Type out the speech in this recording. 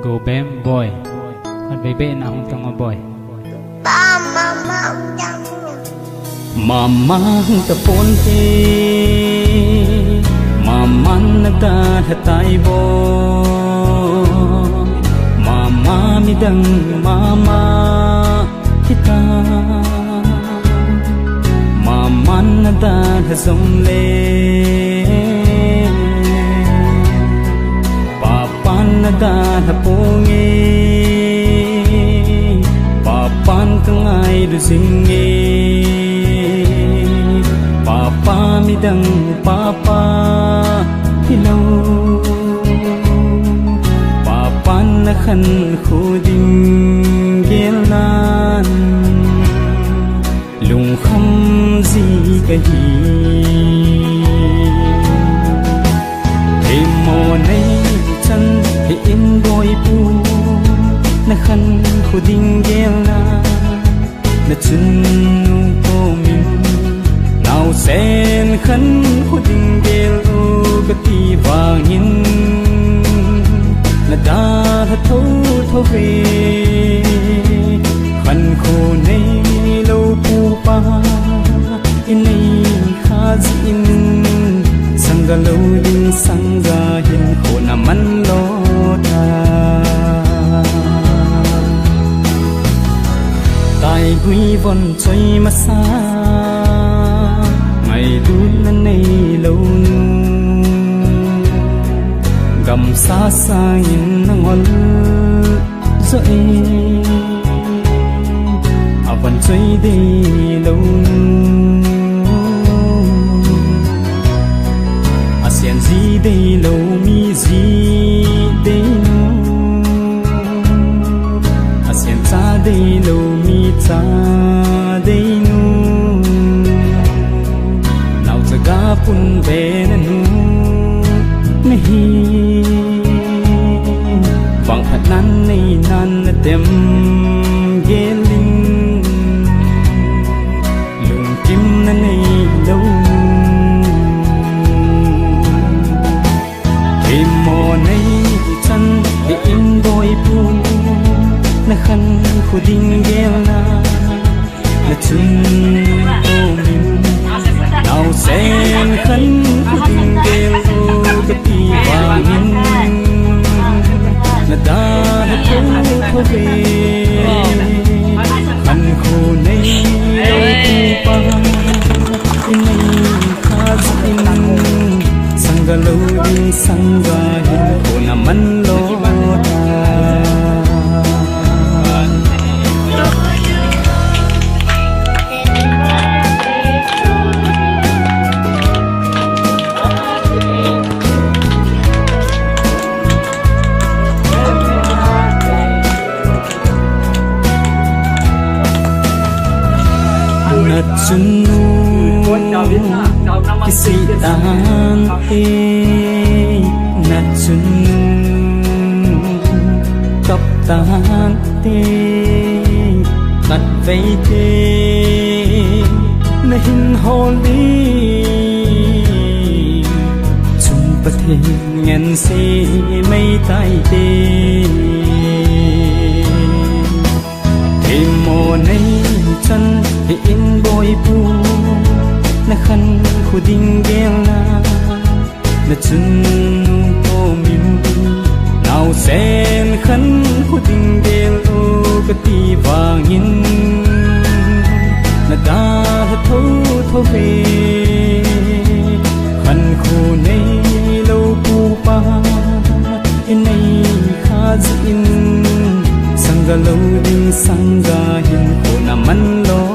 go bem boy con bé bé nào không tông boy ba mama chẳng mama ta pon te mama na ta hatai bo mama mi dang mama kita mama na ta hazom le da na ponge papan kangai du singe papa mi dang papa hello papan na khan khuding gelan lung kham zi kahi emo nei chan in boy pu na khan khuding gela na chun po min nào sen khan khuding gel o gati wangin na da tho tho ve khan kho nei lo pu pa in nei khazin sanga lo ding sanga hin kho na man lo tai gui von choi ma sa ngày đun nan nei lâu gầm xa xa nhìn ngon dậy à vẫn choi đi lâu à xiên gì đi lâu mi gì đi day lo mi ta day nu nào za ga pun be na nu nahi wang phat nan nei nan na tem gelin lung kim na nei lo em mo nei chan de in boy pu na khan khuding gela na chun o min nào sen khan khuding gel o gati wangin na da na tho tho ve khan kho nei lo pa nei khazin sanga lo ding sanga hin ko na man lo chunu kisi tante na chunu kap tante kat vei te na hin holi chum pathe ngen se mai tai te emo nei chan in boy pu na khan khuding gela na chun po min nào sen khan khuding gel o gati wangin na da tho tho ve khan khu nei lo pu pa in nei khazin sanga lo ding sanga hin ko na man lo